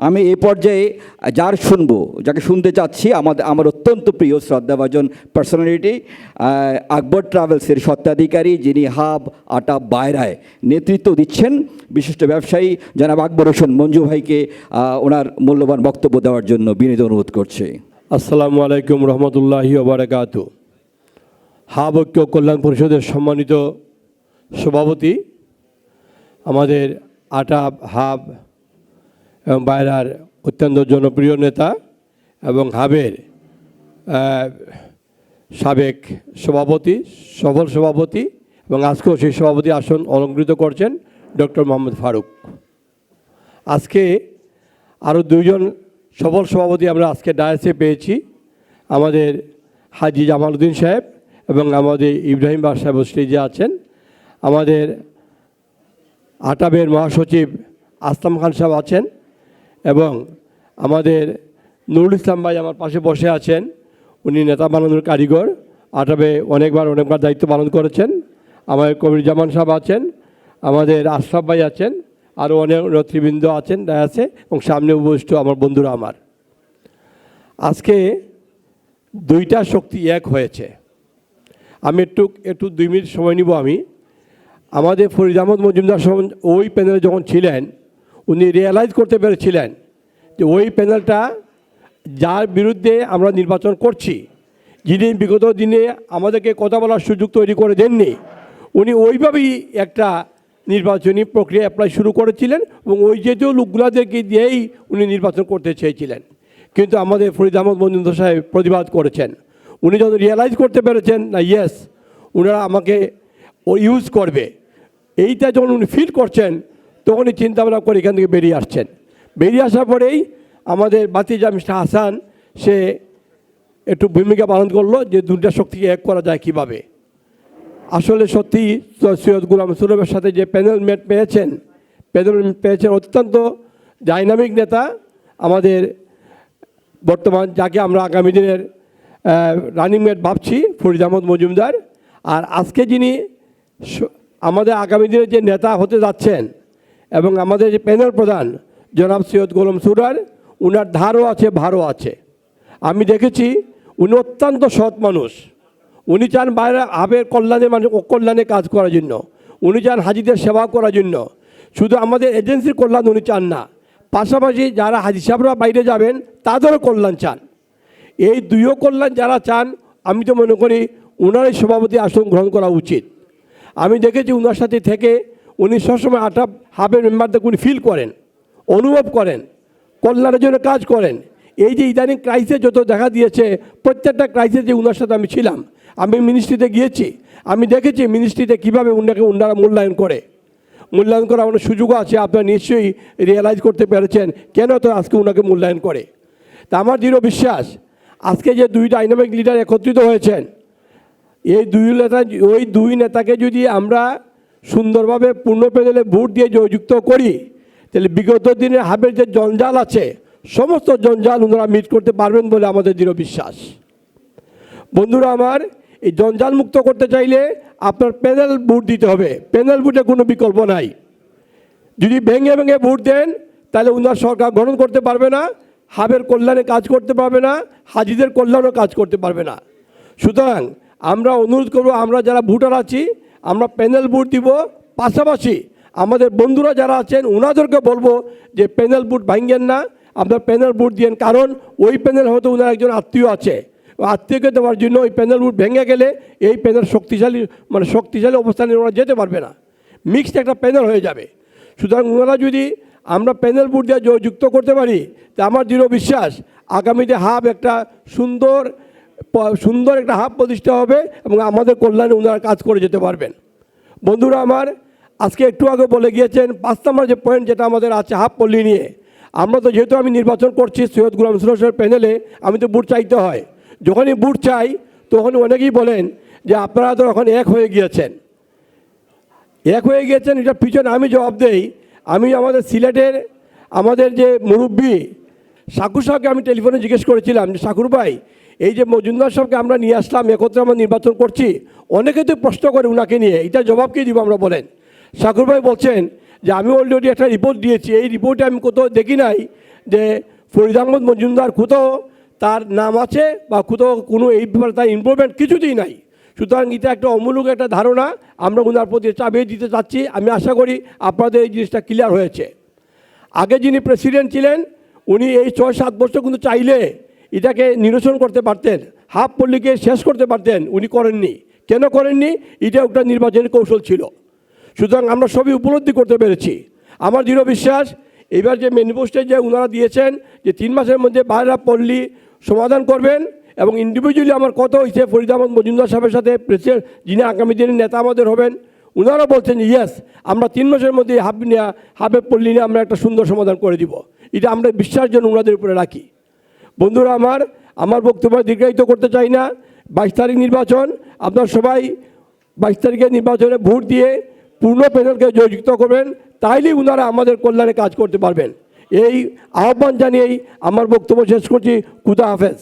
আমি এই পর্যায়ে যার শুনবো, যাকে শুনতে চাচ্ছি, আমার অত্যন্ত প্রিয় শ্রদ্ধাভাজন পার্সোনালিটি, আকবর ট্রাভেলসের স্বত্বাধিকারী, যিনি হাব আটা বায়রায় নেতৃত্ব দিচ্ছেন, বিশিষ্ট ব্যবসায়ী জনাব আকবর হোসেন মঞ্জু ভাইকে ওনার মূল্যবান বক্তব্য দেওয়ার জন্য বিনীত অনুরোধ করছে। আসসালামু আলাইকুম রহমতুল্লাহি ওয়া বারাকাতুহু। হাব ঐক্য কল্যাণ পরিষদের সম্মানিত সভাপতি, আমাদের আটা হাব এবং বায়রার অত্যন্ত জনপ্রিয় নেতা এবং হাবের সাবেক সভাপতি, সফল সভাপতি এবং আজকেও সেই সভাপতি আসন অলঙ্কৃত করছেন ডক্টর মোহাম্মদ ফারুক। আজকে আরও দুইজন সফল সভাপতি আমরা আজকে ডায়াসে পেয়েছি, আমাদের হাজি জামাল উদ্দিন সাহেব এবং আমাদের ইব্রাহিম বাদশা সাহেব স্টেজে আছেন। আমাদের আটাবের মহাসচিব আসলাম খান সাহেব আছেন এবং আমাদের নুরুল ইসলাম ভাই আমার পাশে বসে আছেন। উনি নেতা বানানোর কারিগর, আটাবে অনেকবার দায়িত্ব পালন করেছেন। আমাদের কবির জামান সাহেব আছেন, আমাদের আশরাফ ভাই আছেন, আরও অনেক নেতৃবৃন্দ আছেন ডায়াসে এবং সামনে উপস্থিত আমার বন্ধুরা। আমার আজকে দুইটা শক্তি এক হয়েছে। আমি একটু 2 মিনিট সময় নিব। আমাদের ফরিদ আহমদ মজুমদার ওই প্যানেলে যখন ছিলেন, উনি রিয়েলাইজ করতে পেরেছিলেন যে ওই প্যানেলটা যার বিরুদ্ধে আমরা নির্বাচন করছি, যিনি বিগত দিনে আমাদেরকে কথা বলার সুযোগ তৈরি করে দেননি, উনি ওইভাবেই একটা নির্বাচনী প্রক্রিয়া অ্যাপ্লাই শুরু করেছিলেন এবং ওই জাতীয় লোকগুলাদেরকে দিয়েই উনি নির্বাচন করতে চেয়েছিলেন। কিন্তু আমাদের ফরিদ আহমদ মজুমদার সাহেব প্রতিবাদ করেছেন। উনি যখন রিয়েলাইজ করতে পেরেছেন না ইয়েস ওনারা আমাকে ইউজ করবে, এইটা যখন উনি ফিল করছেন, তখনই চিন্তাভাবনা করে এখান থেকে বেরিয়ে আসছেন। বেরিয়ে আসার পরেই আমাদের বাতিজা মিস্টার হাসান সে একটু ভূমিকা পালন করলো যে দুটা শক্তিকে এক করা যায় কিভাবে। আসলে সত্যি সৈয়দ গোলাম সুলভের সাথে যে প্যানেল পেয়েছেন অত্যন্ত ডাইনামিক নেতা, আমাদের বর্তমান যাকে আমরা আগামী দিনের রানিং মেট ভাবছি ফরিদ আহমদ মজুমদার। আর আজকে যিনি আমাদের আগামী দিনের যে নেতা হতে যাচ্ছেন এবং আমাদের যে প্যানেল প্রধান জনাব সৈয়দ গোলাম সুরার, উনার ধারও আছে ভারও আছে। আমি দেখেছি উনি অত্যন্ত সৎ মানুষ। উনি চান বাইরে হাবের কল্যাণে কল্যাণে কাজ করার জন্য, উনি চান হাজিদের সেবা করার জন্য। শুধু আমাদের এজেন্সির কল্যাণ উনি চান না, পাশাপাশি যারা হাজি সাহেবরা বাইরে যাবেন তাদেরও কল্যাণ চান। এই দুইও কল্যাণ যারা চান, আমি তো মনে করি উনারই সভাপতি আসন গ্রহণ করা উচিত। আমি দেখেছি উনার সাথে থেকে উনি সবসময় হাবের মেম্বারদের উনি ফিল করেন, অনুভব করেন, কল্যাণের জন্য কাজ করেন। এই যে ইদানিং ক্রাইসিস যত দেখা দিয়েছে, প্রত্যেকটা ক্রাইসিসে উনার সাথে আমি ছিলাম। আমি মিনিস্ট্রিতে গিয়েছি, আমি দেখেছি মিনিস্ট্রিতে কীভাবে ওনারা মূল্যায়ন করা অনেক সুযোগও আছে। আপনারা নিশ্চয়ই রিয়েলাইজ করতে পেরেছেন কেন তো আজকে ওনাকে মূল্যায়ন করে। তা আমার দৃঢ় বিশ্বাস আজকে যে 2 ডাইনামিক লিডার একত্রিত হয়েছেন, ওই দুই নেতাকে যদি আমরা সুন্দরভাবে পূর্ণ প্যানেলে ভোট দিয়ে জয়যুক্ত করি, তাহলে বিগত দিনে হাবের যে জঞ্জাল আছে সমস্ত জঞ্জাল ওনারা মিট করতে পারবেন বলে আমাদের দৃঢ় বিশ্বাস। বন্ধুরা আমার, এই জঞ্জাল মুক্ত করতে চাইলে আপনার প্যানেল ভোট দিতে হবে। প্যানেল ভোটে কোনো বিকল্প নাই। যদি ভেঙে ভোট দেন তাহলে ওনার সরকার গঠন করতে পারবে না, হাবের কল্যাণে কাজ করতে পারবে না, হাজিদের কল্যাণও কাজ করতে পারবে না। সুতরাং আমরা অনুরোধ করব, আমরা যারা ভোটার আছি আমরা প্যানেল ভোট দিব। পাশাপাশি আমাদের বন্ধুরা যারা আছেন ওনাদেরকে বলবো যে প্যানেল ভোট ভাঙেন না, আপনার প্যানেল ভোট দিয়েন। কারণ ওই প্যানেল হয়তো ওনার একজন আত্মীয় আছে, আত্মীয়কে দেওয়ার জন্য ওই প্যানেল ভোট ভেঙে গেলে এই প্যানেল শক্তিশালী অবস্থানে ওরা যেতে পারবে না, মিক্সড একটা প্যানেল হয়ে যাবে। সুতরাং ওনারা যদি আমরা প্যানেল ভোট দিয়ে যুক্ত করতে পারি, তা আমার দৃঢ় বিশ্বাস আগামীতে হাব একটা সুন্দর একটা হাব প্রতিষ্ঠা হবে এবং আমাদের কল্যাণে ওনারা কাজ করে যেতে পারবেন। বন্ধুরা আমার, আজকে একটু আগে বলে গিয়েছেন 5 নম্বর যে পয়েন্ট যেটা আমাদের আছে হাব পল্লী নিয়ে। আমরা তো যেহেতু আমি নির্বাচন করছি সৈয়দ গোলাম সুলভের প্যানেলে, আমি তো ভোট চাইতে হয়। যখনই ভোট চাই তখন অনেকেই বলেন যে আপনারা তো এখন এক হয়ে গিয়েছেন। এটার পিছনে আমি জবাব দেই। আমি আমাদের সিলেটের আমাদের যে মুরব্বী শাকুর সাহেবকে আমি টেলিফোনে জিজ্ঞেস করেছিলাম যে শাকুর ভাই, এই যে মজুমদার সাহেবকে আমরা নিয়ে আসলাম, একত্রে আমরা নির্বাচন করছি, অনেকে তো প্রশ্ন করে উনাকে নিয়ে, এটা জবাব কী দিব আমরা বলেন। শাকুর ভাই বলছেন যে আমি অলরেডি একটা রিপোর্ট দিয়েছি, এই রিপোর্টে আমি কোথাও দেখি নাই যে ফরিদ আহমদ মজুমদার কোথাও তার নাম আছে বা কোথাও কোনো এই ব্যাপারে তার ইনভলভমেন্ট কিছুতেই নাই। সুতরাং এটা একটা অমূলক একটা ধারণা আমরা ওনার প্রতি চাপিয়ে দিতে চাচ্ছি। আমি আশা করি আপনাদের এই জিনিসটা ক্লিয়ার হয়েছে। আগে যিনি প্রেসিডেন্ট ছিলেন উনি এই 6-7 বছর কিন্তু চাইলে এটাকে নিরসন করতে পারতেন, হাফ পল্লীকে শেষ করতে পারতেন, উনি করেননি। কেন করেননি? এটা একটা নির্বাচনী কৌশল ছিল। সুতরাং আমরা সবই উপলব্ধি করতে পেরেছি। আমার দৃঢ় বিশ্বাস এবার যে ম্যানিফেস্টো যে ওনারা দিয়েছেন যে 3 মাসের মধ্যে বাইরা পল্লী সমাধান করবেন এবং ইন্ডিভিজুয়ালি আমার কথা হয়েছে ফরিদ আহমদ মজুমদার সাহেবের সাথে প্রেসিডেন্ট যিনি আগামী দিনের নেতা আমাদের হবেন, ওনারা বলছেন যে ইয়েস আমরা 3 মাসের মধ্যে হাফের পল্লী নিয়ে আমরা একটা সুন্দর সমাধান করে দিব। এটা আমরা বিশ্বাস যেন ওনাদের উপরে রাখি। বন্ধুরা আমার বক্তব্য দীর্ঘায়িত করতে চাই না। 22 তারিখ নির্বাচন, আপনারা সবাই 22 তারিখের নির্বাচনে ভোট দিয়ে পূর্ণ প্যানেলকে জয়যুক্ত করবেন, তাইলেই ওনারা আমাদের কল্যাণে কাজ করতে পারবেন। এই আহ্বান জানিয়েই আমার বক্তব্য শেষ করছি। খুদা হাফেজ।